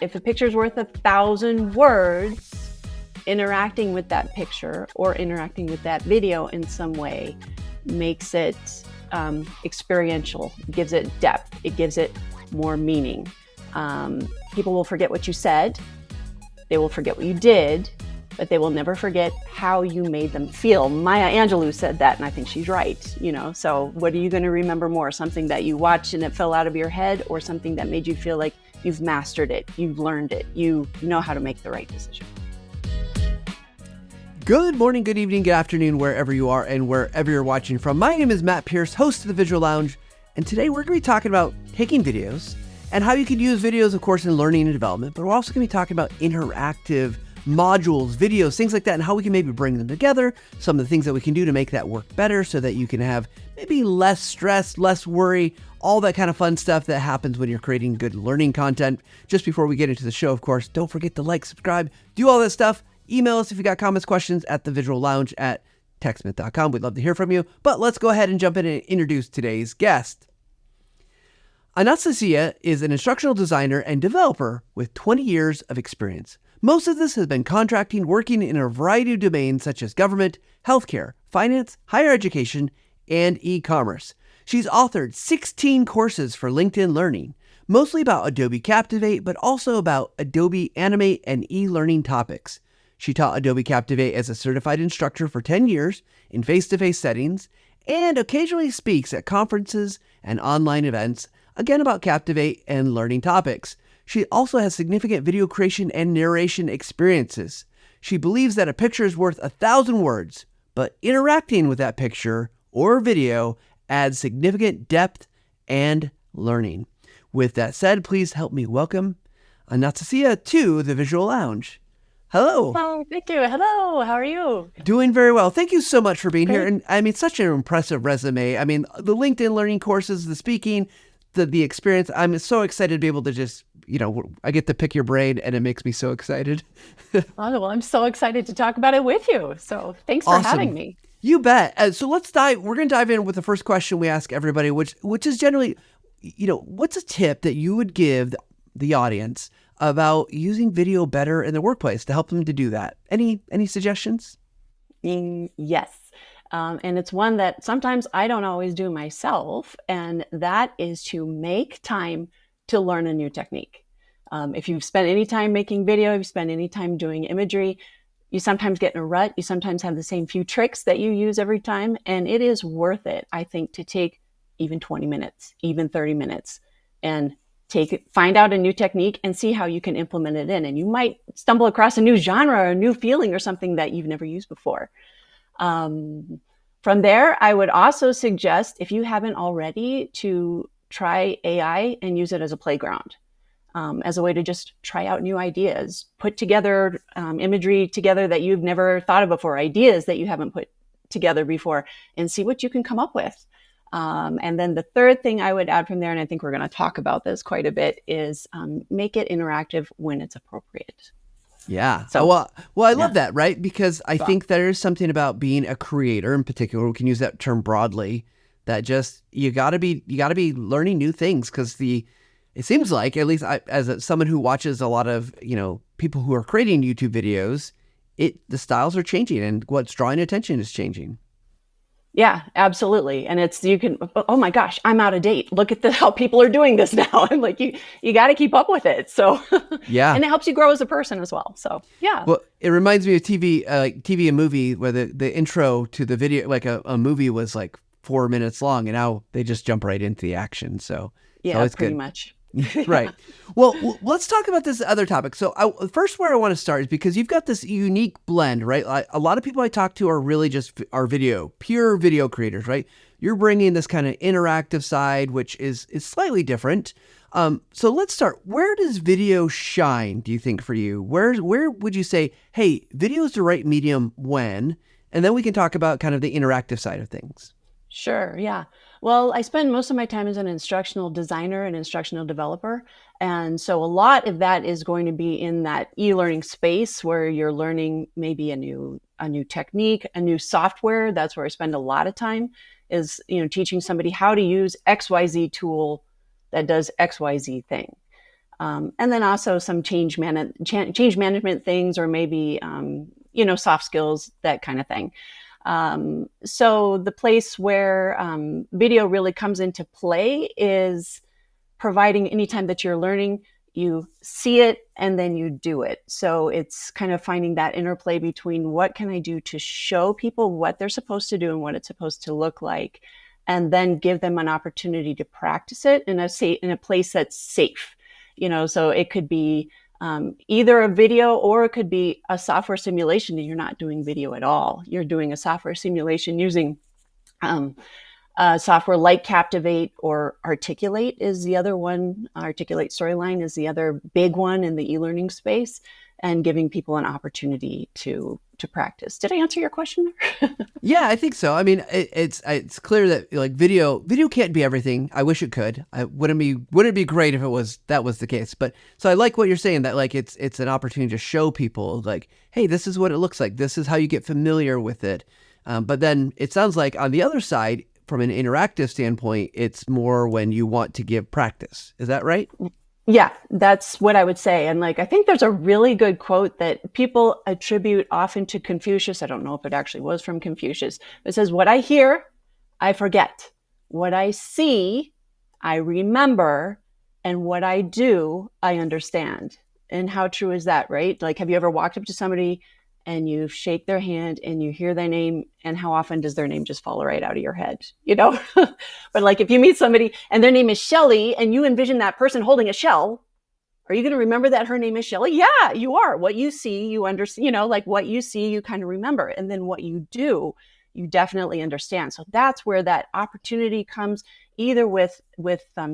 If a picture's worth 1,000 words, interacting with that picture or interacting with that video in some way makes it experiential, it gives it depth, it gives it more meaning. People will forget what you said, they will forget what you did, but they will never forget how you made them feel. Maya Angelou said that, and I think she's right. So what are you going to remember more? Something that you watched and it fell out of your head, or something that made you feel like you've mastered it, you've learned it, you know how to make the right decision. Good morning, good evening, good afternoon, wherever you are and wherever you're watching from. My name is Matt Pierce, host of the Visual Lounge, and today we're going to be talking about taking videos and how you can use videos, of course, in learning and development, but we're also going to be talking about interactive modules, videos, things like that, and how we can maybe bring them together, some of the things that we can do to make that work better so that you can have maybe less stress, less worry, all that kind of fun stuff that happens when you're creating good learning content. Just before we get into the show, of course, don't forget to like, subscribe, do all that stuff. Email us if you got comments, questions at thevisuallounge@techsmith.com. We'd love to hear from you, but let's go ahead and jump in and introduce today's guest. Anastasia is an instructional designer and developer with 20 years of experience. Most of this has been contracting, working in a variety of domains such as government, healthcare, finance, higher education, and e-commerce. She's authored 16 courses for LinkedIn Learning, mostly about Adobe Captivate, but also about Adobe Animate and e-learning topics. She taught Adobe Captivate as a certified instructor for 10 years in face-to-face settings and occasionally speaks at conferences and online events, again about Captivate and learning topics. She also has significant video creation and narration experiences. She believes that a picture is worth 1,000 words, but interacting with that picture or video adds significant depth and learning. With that said, please help me welcome Anastasia to the Visual Lounge. Hello. Oh, thank you. Hello. How are you? Doing very well. Thank you so much for being here. Great. And I mean, such an impressive resume. I mean, the LinkedIn learning courses, the speaking, the experience. I'm so excited to be able to just, I get to pick your brain and it makes me so excited. Oh, well, I'm so excited to talk about it with you. So thanks for having me. You bet. So we're going to dive in with the first question we ask everybody, which is generally, what's a tip that you would give the audience about using video better in the workplace to help them to do that? Any suggestions? Yes. And it's one that sometimes I don't always do myself, and that is to make time to learn a new technique. If you've spent any time making video, if you spend any time doing imagery, you sometimes get in a rut. You sometimes have the same few tricks that you use every time, and it is worth it, I think, to take even 20 minutes, even 30 minutes, and find out a new technique and see how you can implement it in. And you might stumble across a new genre or a new feeling or something that you've never used before. From there, I would also suggest, if you haven't already, to try AI and use it as a playground, as a way to just try out new ideas, put together imagery together that you've never thought of before, ideas that you haven't put together before, and see what you can come up with. And then the third thing I would add from there, and I think we're going to talk about this quite a bit, is make it interactive when it's appropriate. Yeah. So, I love that, right? Because I think there is something about being a creator in particular, we can use that term broadly, that just, you gotta be learning new things, because it seems like, at least someone who watches a lot of, people who are creating YouTube videos, the styles are changing and what's drawing attention is changing. Yeah, absolutely. And oh my gosh, I'm out of date. Look at how people are doing this now. I'm like, you got to keep up with it. So, yeah. And it helps you grow as a person as well. So, yeah. Well, it reminds me of TV, like TV and movie, where the intro to the video, like a movie was like 4 minutes long, and now they just jump right into the action. So, yeah, it's pretty good. much. Right. Well, let's talk about this other topic. So first, where I want to start is because you've got this unique blend, right? A lot of people I talk to are really just pure video creators, right? You're bringing this kind of interactive side, which is slightly different. So let's start. Where does video shine, do you think, for you? Where would you say, hey, video is the right medium when? And then we can talk about kind of the interactive side of things. Sure. Yeah. Well, I spend most of my time as an instructional designer and instructional developer. And so a lot of that is going to be in that e-learning space where you're learning maybe a new technique, a new software. That's where I spend a lot of time, is, teaching somebody how to use XYZ tool that does XYZ thing. And then also some change management things, or maybe soft skills, that kind of thing. So the place where video really comes into play is providing, anytime that you're learning, you see it and then you do it. So it's kind of finding that interplay between what can I do to show people what they're supposed to do and what it's supposed to look like, and then give them an opportunity to practice it in a place that's safe. So it could be either a video, or it could be a software simulation, and you're not doing video at all. You're doing a software simulation using software like Captivate, or Articulate is the other one. Articulate Storyline is the other big one in the e-learning space, and giving people an opportunity to practice. Did I answer your question there? Yeah, I think so. I mean, it's clear that like video can't be everything. I wish it could. Wouldn't it be great if that was the case? But so I like what you're saying, that like it's an opportunity to show people like, hey, this is what it looks like. This is how you get familiar with it. But then it sounds like on the other side, from an interactive standpoint, it's more when you want to give practice. Is that right? Yeah, that's what I would say. And I think there's a really good quote that people attribute often to Confucius. I don't know if it actually was from Confucius. It says, what I hear, I forget. What I see, I remember. And what I do, I understand. And how true is that, right? Like, have you ever walked up to somebody and you shake their hand and you hear their name, and how often does their name just fall right out of your head, But like, if you meet somebody and their name is Shelly and you envision that person holding a shell, are you going to remember that her name is Shelly? Yeah, you are. What you see, you understand, like what you see, you kind of remember. And then what you do, you definitely understand. So that's where that opportunity comes, either with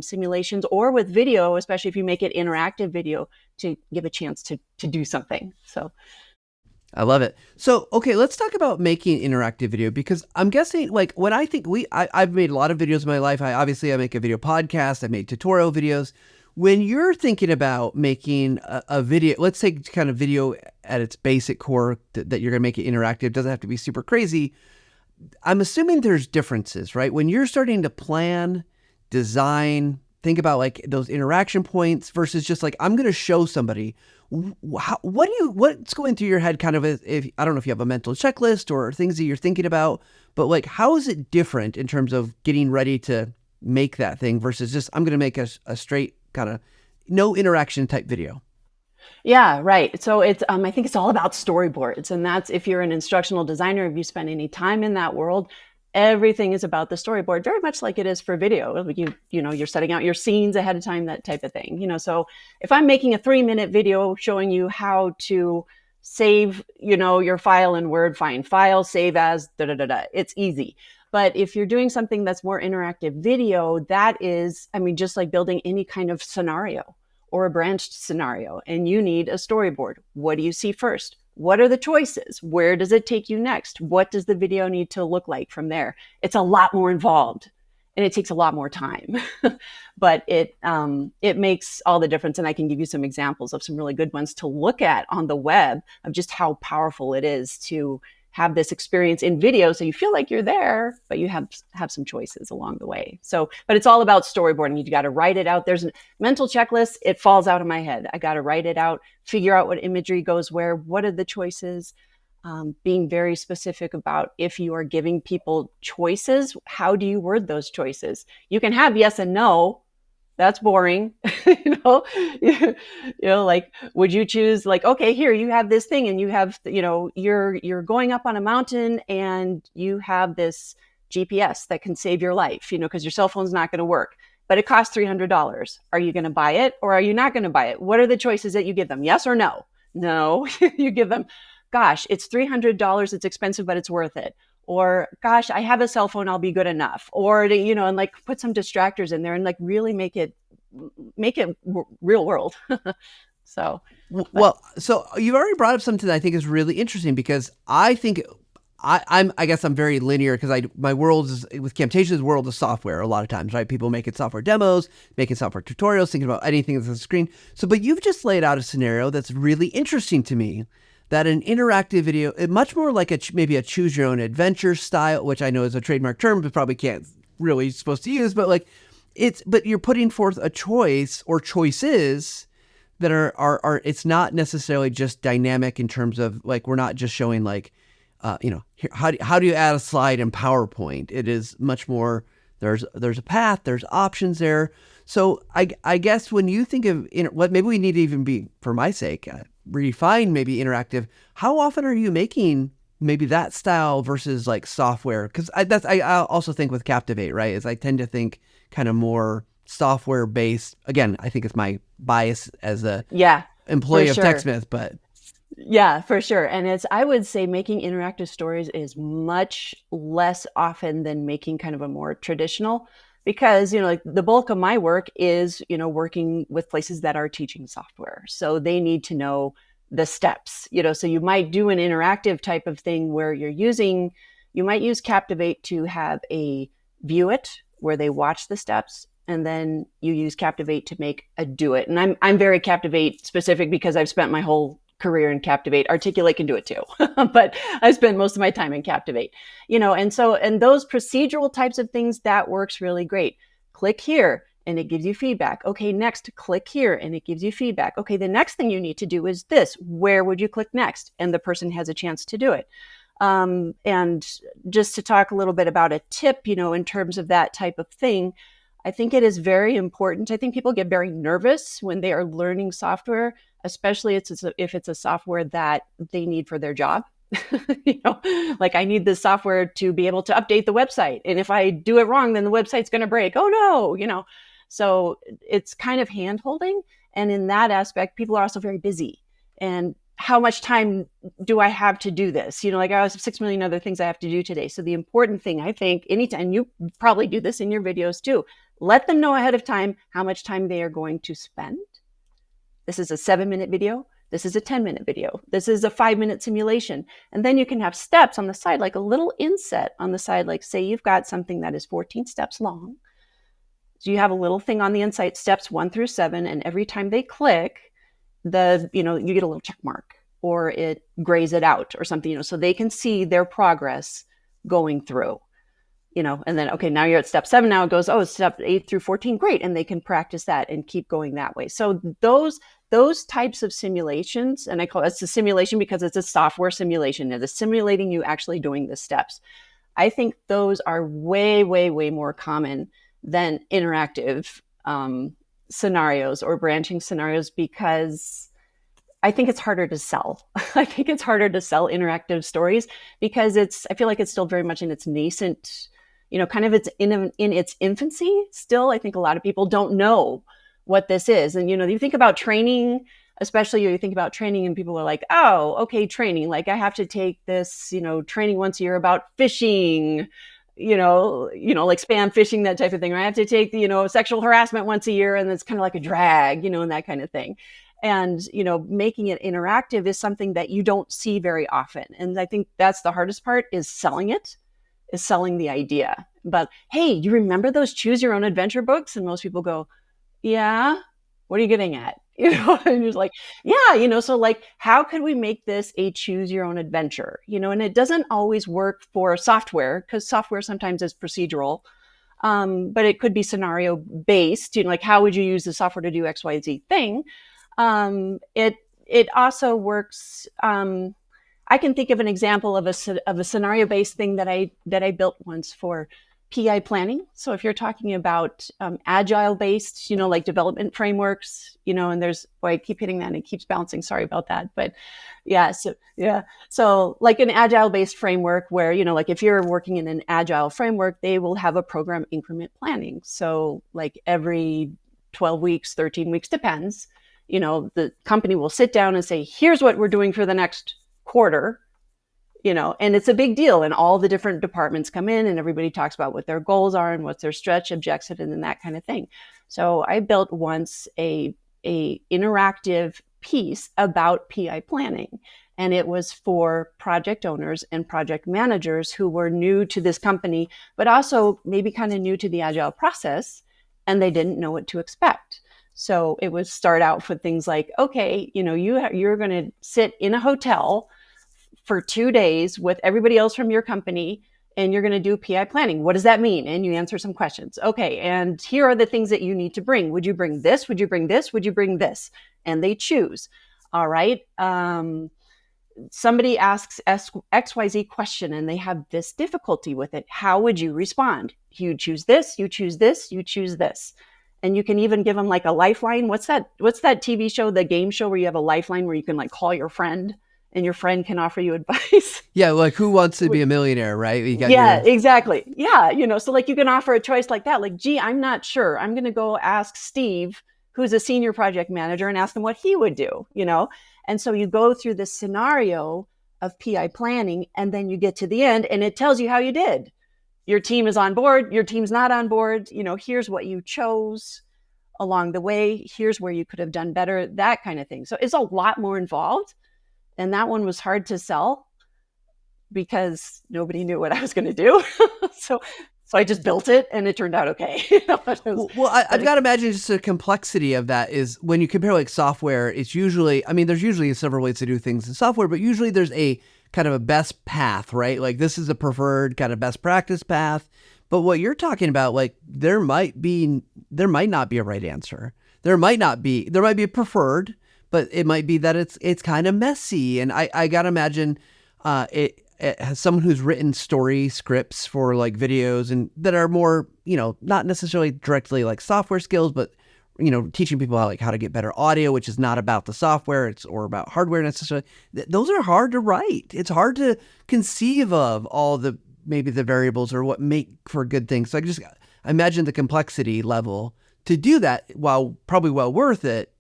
simulations or with video, especially if you make it interactive video, to give a chance to do something. So I love it. So, okay, let's talk about making interactive video, because I'm guessing, like, when I think I've made a lot of videos in my life. I make a video podcast. I made tutorial videos. When you're thinking about making a video, let's say kind of video at its basic core, that you're going to make it interactive, doesn't have to be super crazy. I'm assuming there's differences, right? When you're starting to plan, design, think about like those interaction points versus just like, I'm going to show somebody. What's going through your head, kind of, if I don't know if you have a mental checklist or things that you're thinking about, but like, how is it different in terms of getting ready to make that thing versus just, I'm going to make a straight kind of no interaction type video? Yeah, right. So it's I think it's all about storyboards, and that's, if you're an instructional designer, if you spend any time in that world, everything is about the storyboard, very much like it is for video. Like you're setting out your scenes ahead of time, that type of thing. So if I'm making a 3-minute video showing you how to save, your file in Word, find file, save as, it's easy. But if you're doing something that's more interactive video, that is, just like building any kind of scenario or a branched scenario, and you need a storyboard. What do you see first? What are the choices? Where does it take you next? What does the video need to look like from there? It's a lot more involved, and it takes a lot more time, but it makes all the difference. And I can give you some examples of some really good ones to look at on the web of just how powerful it is to have this experience in video, so you feel like you're there, but you have some choices along the way. So, but it's all about storyboarding. You got to write it out. There's a mental checklist. It falls out of my head. I got to write it out, figure out what imagery goes where, what are the choices, being very specific about, if you are giving people choices, how do you word those choices? You can have yes and no. That's boring. Like, would you choose, like, okay, here you have this thing, and you have, you're going up on a mountain, and you have this GPS that can save your life, because your cell phone's not going to work, but it costs $300. Are you going to buy it, or are you not going to buy it? What are the choices that you give them? Yes or no? No, you give them, gosh, it's $300. It's expensive, but it's worth it. Or, gosh, I have a cell phone, I'll be good enough. Or, and like put some distractors in there and like really make it real world. So, well, so you've already brought up something that I think is really interesting, because I think I guess I'm very linear, because my world is, with Camtasia's world, is software a lot of times, right? People making software demos, making software tutorials, thinking about anything that's on the screen. So, but you've just laid out a scenario that's really interesting to me, that an interactive video, much more like maybe a choose your own adventure style, which I know is a trademark term, but probably can't really supposed to use, but like but you're putting forth a choice or choices, that are it's not necessarily just dynamic in terms of like, we're not just showing like, how do you add a slide in PowerPoint? It is much more, there's a path, there's options there. So I guess when you think of what maybe we need to even be, for my sake, refine maybe interactive, how often are you making maybe that style versus like software? Because I also think with Captivate, right, is I tend to think kind of more software based. Again, I think it's my bias as a Yeah, for employee of sure. TechSmith, but Yeah, for sure. And I would say making interactive stories is much less often than making kind of a more traditional, because, like the bulk of my work is, working with places that are teaching software. So they need to know the steps, so you might do an interactive type of thing where you might use Captivate to have a view it where they watch the steps. And then you use Captivate to make a do it. And I'm very Captivate specific because I've spent my whole career in Captivate. Articulate can do it too, but I spend most of my time in Captivate, and those procedural types of things, that works really great. Click here and it gives you feedback. Okay, next, click here and it gives you feedback. Okay, the next thing you need to do is this. Where would you click next? And the person has a chance to do it. And just to talk a little bit about a tip, in terms of that type of thing, I think it is very important. I think people get very nervous when they are learning software, especially if it's a software that they need for their job. Like I need this software to be able to update the website. And if I do it wrong, then the website's going to break. Oh no. So it's kind of hand holding. And in that aspect, people are also very busy. And how much time do I have to do this? Like I have 6 million other things I have to do today. So the important thing, I think, anytime, you probably do this in your videos too, let them know ahead of time how much time they are going to spend. This is a 7-minute video. This is a 10-minute video. This is a 5-minute simulation. And then you can have steps on the side, like a little inset on the side, like say you've got something that is 14 steps long. So you have a little thing on the inside, steps 1 through 7, and every time they click, you get a little check mark or it grays it out or something, so they can see their progress going through. And then, okay, now you're at step 7. Now it goes, step 8 through 14. Great. And they can practice that and keep going that way. So those types of simulations, and I call it a simulation because it's a software simulation. It is simulating you actually doing the steps. I think those are way, way, way more common than interactive scenarios or branching scenarios, because I think it's harder to sell. I think it's harder to sell interactive stories because I feel like it's still very much in its nascent, kind of it's in its infancy still. I think a lot of people don't know what this is. And, you think about training, especially you think about training and people are like, oh, okay, training. Like I have to take this, training once a year about phishing, like spam phishing, that type of thing. Or I have to take, sexual harassment once a year, and it's kind of like a drag, and that kind of thing. And, making it interactive is something that you don't see very often. And I think that's the hardest part, is selling the idea. But, hey, you remember those choose your own adventure books? And most people go, yeah, what are you getting at? And it's like, yeah, so like, how could we make this a choose your own adventure? And it doesn't always work for software, because software sometimes is procedural. But it could be scenario based, like how would you use the software to do XYZ thing? It also works. I can think of an example of a scenario based thing that I built once for PI planning. So if you're talking about agile based, like development frameworks, and I keep hitting that and it keeps bouncing. Sorry about that. But yeah, so like an agile based framework where, like if you're working in an agile framework, they will have a program increment planning. So like every 12 weeks, 13 weeks, depends, the company will sit down and say, here's what we're doing for the next quarter. And it's a big deal, and all the different departments come in and everybody talks about what their goals are and what's their stretch objective and that kind of thing. So I built once a interactive piece about PI planning, and it was for project owners and project managers who were new to this company, but also maybe kind of new to the agile process, and they didn't know what to expect. So it would start out with things like, okay, you're going to sit in a hotel for 2 days with everybody else from your company, and you're going to do PI planning. What does that mean? And you answer some questions. Okay, and here are the things that you need to bring. Would you bring this? Would you bring this? Would you bring this? and they choose. All right. Somebody asks XYZ question and they have this difficulty with it. How would you respond? You choose this, you choose this, you choose this. And you can even give them like a lifeline. What's that TV show, the game show where you have a lifeline where you can like call your friend and your friend can offer you advice? Yeah, like Who Wants to Be a Millionaire, right? You got Yeah, your exactly. Yeah, so like you can offer a choice like that. Like, gee, I'm not sure. I'm going to go ask Steve, who's a senior project manager, and ask him what he would do, And so you go through this scenario of PI planning, and then you get to the end, and it tells you how you did. Your team is on board. Your team's not on board. Here's what you chose along the way. Here's where you could have done better, that kind of thing. So it's a lot more involved. And that one was hard to sell because nobody knew what I was going to do. so I just built it and it turned out okay. I've got to imagine just the complexity of that is when you compare like software, it's usually, there's usually several ways to do things in software, but usually there's a kind of a best path, right? Like this is a preferred kind of best practice path. But what you're talking about, like there might not be a right answer. There might be a preferred, but it might be that it's kind of messy. And I got to imagine it has someone who's written story scripts for like videos and that are more, not necessarily directly like software skills, but teaching people how to get better audio, which is not about the software, or about hardware necessarily. Those are hard to write. It's hard to conceive of all the maybe the variables or what make for good things. So I imagine the complexity level to do that, while probably well worth it.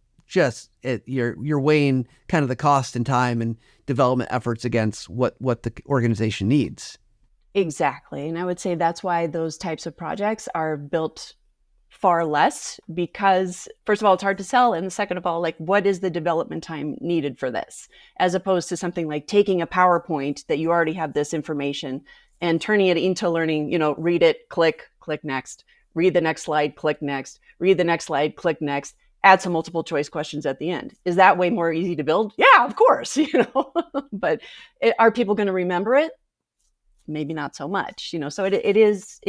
You're weighing kind of the cost and time and development efforts against what the organization needs. Exactly. And I would say that's why those types of projects are built far less, because first of all, it's hard to sell. And second of all, like what is the development time needed for this, as opposed to something like taking a PowerPoint that you already have this information and turning it into learning, read it, click next, read the next slide, click next, read the next slide, click next, add some multiple choice questions at the end. Is that way more easy to build? Yeah, of course, but are people going to remember it? Maybe not so much, so it is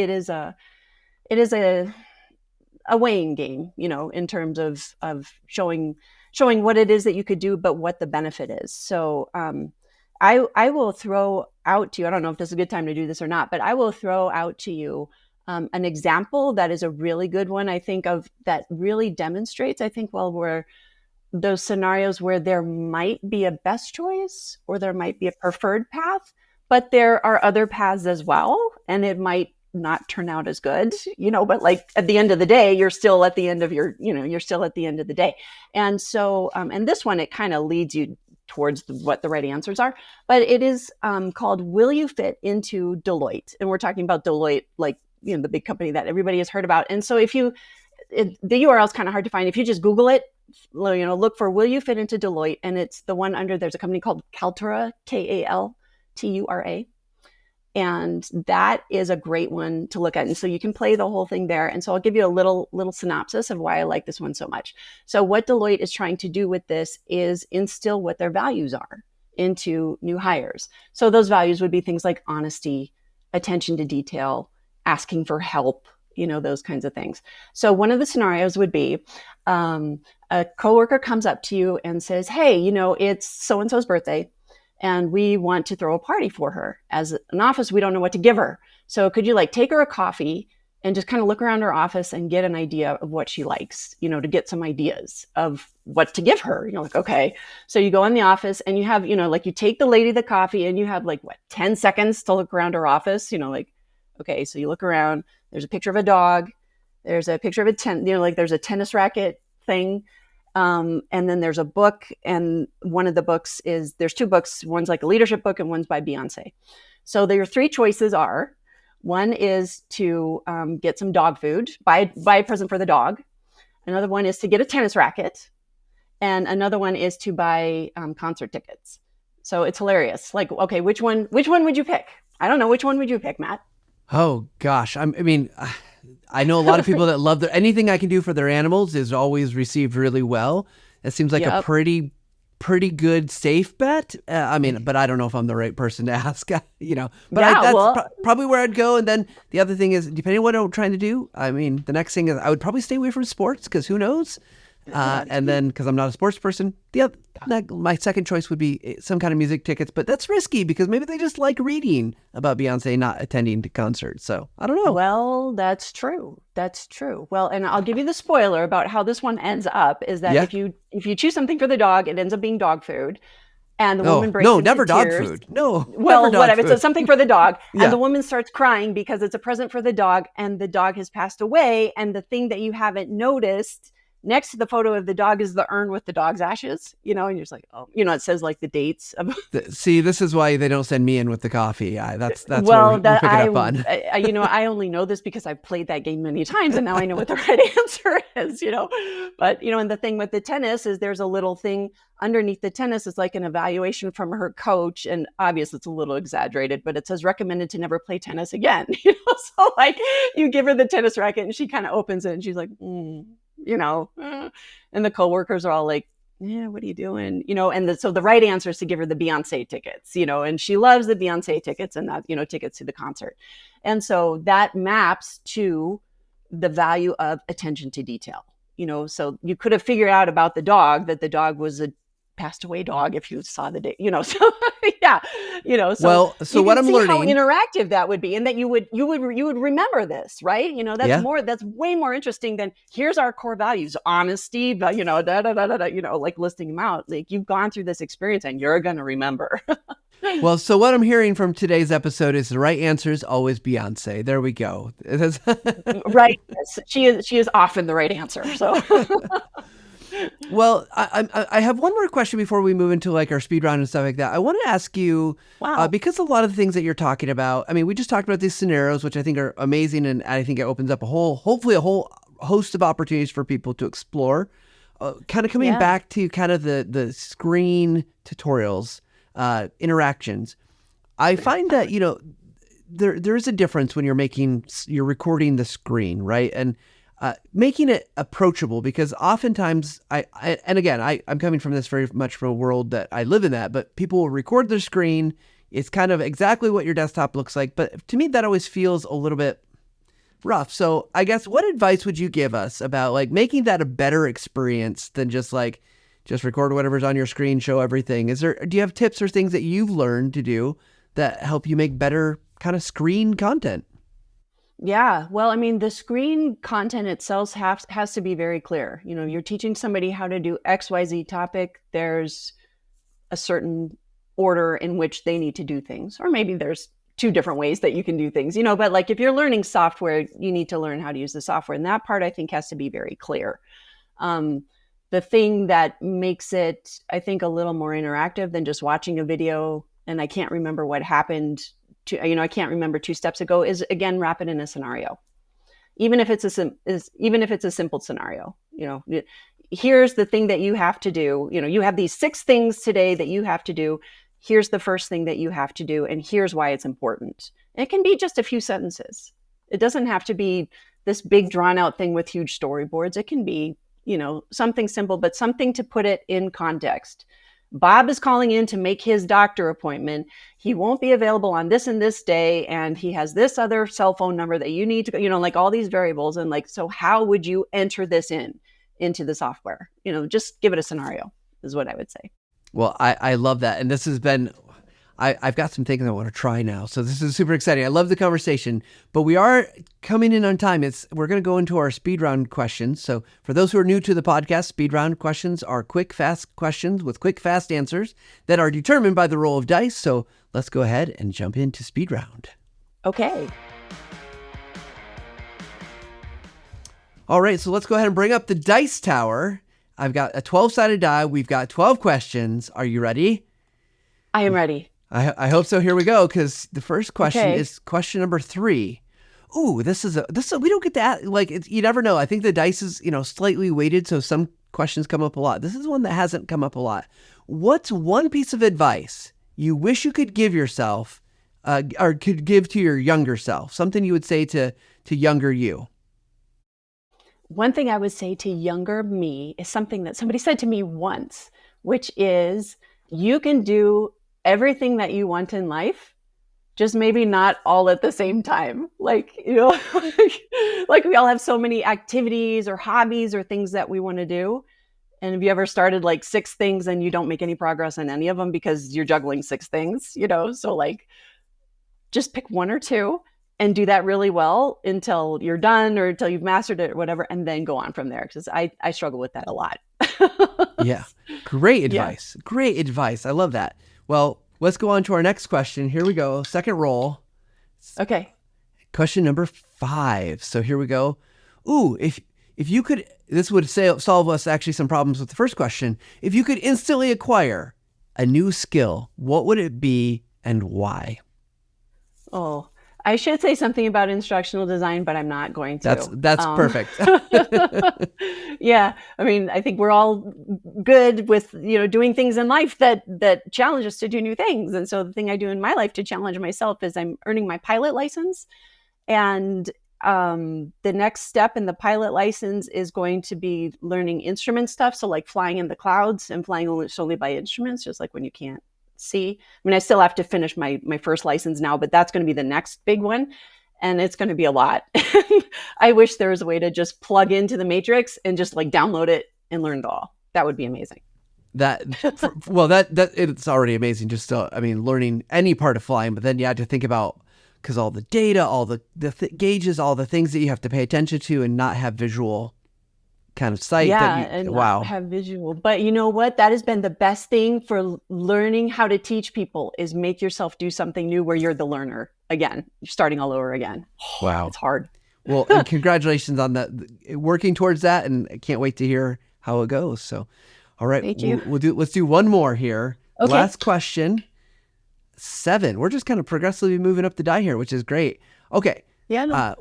a weighing game, in terms of showing what it is that you could do, but what the benefit is. So I will throw out to you, I don't know if this is a good time to do this or not, but I will throw out to you an example that is a really good one, I think, of that really demonstrates, where those scenarios where there might be a best choice or there might be a preferred path, but there are other paths as well, and it might not turn out as good, but like at the end of the day, you're still at the end of you're still at the end of the day. And so, and this one, it kind of leads you towards what the right answers are, but it is called Will You Fit into Deloitte? And we're talking about Deloitte, like, the big company that everybody has heard about. And so the URL is kind of hard to find. If you just Google it, look for Will You Fit into Deloitte? And it's the one under, there's a company called Kaltura, Kaltura. And that is a great one to look at. And so you can play the whole thing there. And so I'll give you a little synopsis of why I like this one so much. So what Deloitte is trying to do with this is instill what their values are into new hires. So those values would be things like honesty, attention to detail, asking for help, those kinds of things. So one of the scenarios would be a coworker comes up to you and says, hey, it's so-and-so's birthday, and we want to throw a party for her. As an office, we don't know what to give her. So could you take her a coffee and just kind of look around her office and get an idea of what she likes, to get some ideas of what to give her, okay. So you go in the office and you have, you take the lady the coffee and you have 10 seconds to look around her office, okay. So you look around, there's a picture of a dog, there's a picture of there's a tennis racket thing. And then there's a book, and one of the books there's two books. One's like a leadership book and one's by Beyonce. So your three choices are, one is to get some dog food, buy a present for the dog. Another one is to get a tennis racket. And another one is to buy concert tickets. So it's hilarious. Okay, which one would you pick? I don't know. Which one would you pick, Matt? Oh gosh. I know a lot of people that love anything I can do for their animals is always received really well. It seems like a pretty good safe bet. But I don't know if I'm the right person to ask, But that's probably where I'd go. And then the other thing is, depending on what I'm trying to do, the next thing is I would probably stay away from sports, because who knows? And then, because I'm not a sports person, my second choice would be some kind of music tickets. But that's risky because maybe they just like reading about Beyonce not attending to concerts. So I don't know. Well, that's true. That's true. Well, and I'll give you the spoiler about how this one ends up is that Yeah. if you choose something for the dog, it ends up being dog food. And the Oh, woman breaks no, into never dog tears. food. No, never Well, dog whatever. food. It's something for the dog. And Yeah. the woman starts crying because it's a present for the dog and the dog has passed away. And the thing that you haven't noticed next to the photo of the dog is the urn with the dog's ashes, and you're just like, oh, it says like the dates of. See, this is why they don't send me in with the coffee. That's Well, what we're picking up on. I only know this because I've played that game many times and now I know what the right answer is, But, and the thing with the tennis is there's a little thing underneath the tennis is like an evaluation from her coach. And obviously it's a little exaggerated, but it says recommended to never play tennis again. So like you give her the tennis racket and she kind of opens it and she's like, and the coworkers are all like, yeah, what are you doing? So the right answer is to give her the Beyonce tickets, and she loves the Beyonce tickets and that, tickets to the concert. And so that maps to the value of attention to detail, so you could have figured out about the dog that the dog was a passed away dog if you saw the day, so yeah, so well, so what I'm learning, how interactive that would be, and that you would remember this, right? That's way more interesting than here's our core values, honesty, but like listing them out. Like you've gone through this experience and you're going to remember. Well, so what I'm hearing from today's episode is the right answer is always Beyonce. There we go. Right. Yes. She is often the right answer. So. Well, I have one more question before we move into like our speed round and stuff like that. I want to ask you, because a lot of the things that you're talking about, I mean, we just talked about these scenarios, which I think are amazing. And I think it opens up hopefully a whole host of opportunities for people to explore. Kind of coming back to kind of the screen tutorials, interactions. I find that, there is a difference when you're recording the screen, right? And making it approachable, because oftentimes I'm coming from this very much from a world that I live in but people will record their screen. It's kind of exactly what your desktop looks like. But to me, that always feels a little bit rough. So I guess what advice would you give us about like making that a better experience than just record whatever's on your screen, show everything? Do you have tips or things that you've learned to do that help you make better kind of screen content? Yeah. Well, I mean, the screen content itself has to be very clear. You're teaching somebody how to do XYZ topic. There's a certain order in which they need to do things, or maybe there's two different ways that you can do things, but like if you're learning software, you need to learn how to use the software. And that part I think has to be very clear. The thing that makes it, I think, a little more interactive than just watching a video, and I can't remember what happened I can't remember 2 steps ago, is again, wrap it in a scenario. Even if it's a simple scenario, here's the thing that you have to do. You have these 6 things today that you have to do. Here's the first thing that you have to do. And here's why it's important. It can be just a few sentences. It doesn't have to be this big drawn out thing with huge storyboards. It can be, something simple, but something to put it in context. Bob is calling in to make his doctor appointment. He won't be available on this and this day. And he has this other cell phone number that you need to, like all these variables. And like, so how would you enter this into the software? Just give it a scenario is what I would say. Well, I love that. And this has been, I've got some things I want to try now. So this is super exciting. I love the conversation, but we are coming in on time. We're going to go into our speed round questions. So for those who are new to the podcast, speed round questions are quick, fast questions with quick, fast answers that are determined by the roll of dice. So let's go ahead and jump into speed round. Okay. All right. So let's go ahead and bring up the dice tower. I've got a 12-sided die. We've got 12 questions. Are you ready? I am ready. I hope so. Here we go. Because the first question is question number 3. Ooh, this is we don't get that. Like, you never know. I think the dice is, slightly weighted. So some questions come up a lot. This is one that hasn't come up a lot. What's one piece of advice you wish you could give yourself or could give to your younger self? Something you would say to younger you? One thing I would say to younger me is something that somebody said to me once, which is you can do everything that you want in life, just maybe not all at the same time. Like, like we all have so many activities or hobbies or things that we want to do. And have you ever started like 6 things and you don't make any progress in any of them because you're juggling 6 things, So like just pick 1 or 2 and do that really well until you're done or until you've mastered it or whatever, and then go on from there. Because I struggle with that a lot. Yeah. Great Yeah. advice. Great advice. I love that. Well, let's go on to our next question. Here we go. Second roll. Okay. Question number 5. So here we go. Ooh, if you could, this would solve us actually some problems with the first question. If you could instantly acquire a new skill, what would it be and why? Oh, I should say something about instructional design, but I'm not going to. That's perfect. Yeah, I mean, I think we're all good with doing things in life that challenge us to do new things. And so the thing I do in my life to challenge myself is I'm earning my pilot license, and the next step in the pilot license is going to be learning instrument stuff. So like flying in the clouds and flying solely by instruments, just like when you can't see. I mean, I still have to finish my first license now, but that's going to be the next big one. And it's going to be a lot. I wish there was a way to just plug into the matrix and just like download it and learn it all. That would be amazing. That it's already amazing. Just learning any part of flying, but then you have to think about, because all the data, all the gauges, all the things that you have to pay attention to and not have visual kind of sight. And not have visual. But you know what? That has been the best thing for learning how to teach people, is make yourself do something new where you're the learner again. You're starting all over again. Wow. It's hard. Well, and congratulations on that, working towards that, and I can't wait to hear how it goes. So, all right, Thank you. Let's do one more here. Okay. Last question. 7. We're just kind of progressively moving up the die here, which is great. Okay. Yeah. No.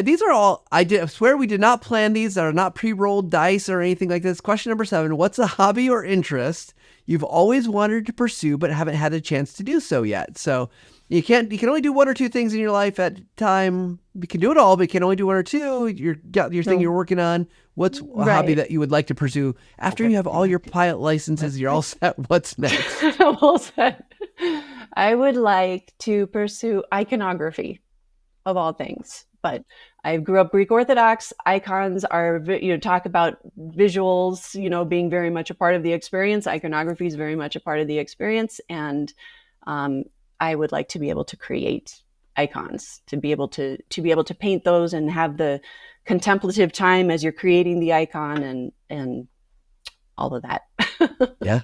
These are all, I swear we did not plan these. That are not pre-rolled dice or anything like this. Question number 7. What's a hobby or interest you've always wanted to pursue but haven't had a chance to do so yet? So you can only do 1 or 2 things in your life at a time. You can do it all, but you can only do 1 or 2. Your thing you're working on. What's a hobby that you would like to pursue after you have all your pilot licenses? You're all set. What's next? All set. I would like to pursue iconography, of all things. But I grew up Greek Orthodox. Icons are, talk about visuals, being very much a part of the experience. Iconography is very much a part of the experience. And I would like to be able to create icons, to be able to paint those and have the contemplative time as you're creating the icon and all of that. Yeah,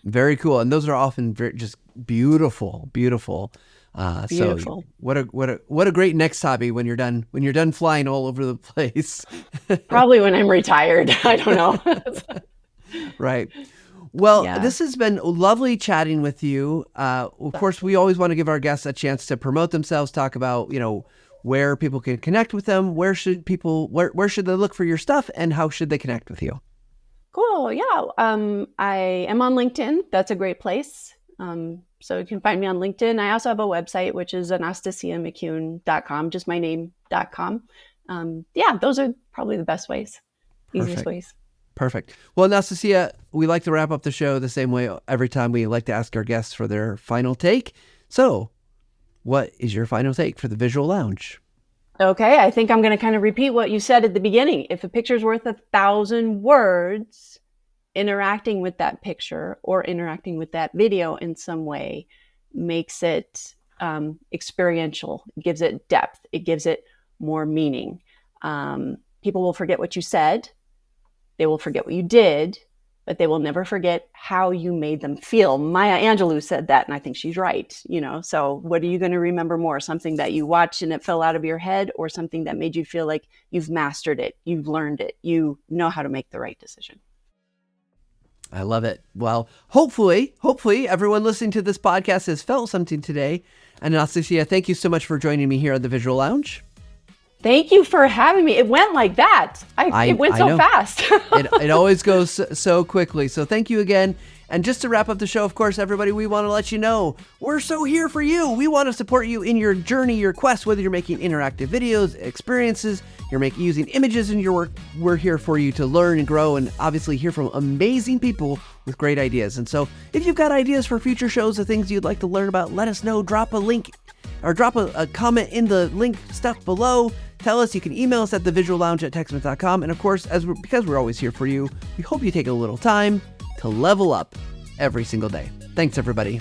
very cool. And those are often just beautiful. Beautiful. So what a great next hobby when you're done flying all over the place. Probably when I'm retired. I don't know. Right. Well, This has been lovely chatting with you. Of course, we always want to give our guests a chance to promote themselves, talk about, where people can connect with them. Where should they look for your stuff, and how should they connect with you? Cool. Yeah. I am on LinkedIn. That's a great place. So you can find me on LinkedIn. I also have a website, which is AnastasiaMcCune.com, just my name.com. Those are probably the best ways, easiest ways. Perfect. Well, Anastasia, we like to wrap up the show the same way every time. We like to ask our guests for their final take. So what is your final take for the Visual Lounge? Okay, I think I'm going to kind of repeat what you said at the beginning. If a picture's worth 1,000 words, interacting with that picture or interacting with that video in some way makes it experiential. It gives it depth. It gives it more meaning. People will forget what you said. They will forget what you did, but they will never forget how you made them feel. Maya Angelou said that, and I think she's right. So what are you going to remember more? Something that you watched and it fell out of your head, or something that made you feel like you've mastered it, you've learned it, you know how to make the right decision? I love it. Well, hopefully everyone listening to this podcast has felt something today. And Anastasia, thank you so much for joining me here at the Visual Lounge. Thank you for having me. It went like that. It went so fast. It always goes so quickly. So thank you again. And just to wrap up the show, of course, everybody, we want to let you know we're so here for you. We want to support you in your journey, your quest, whether you're making interactive videos, experiences, you're using images in your work. We're here for you to learn and grow and obviously hear from amazing people with great ideas. And so if you've got ideas for future shows or things you'd like to learn about, let us know. Drop a link or drop a comment in the link stuff below. Tell us. You can email us at thevisuallounge@techsmith.com. And of course, because we're always here for you, we hope you take a little time to level up every single day. Thanks, everybody.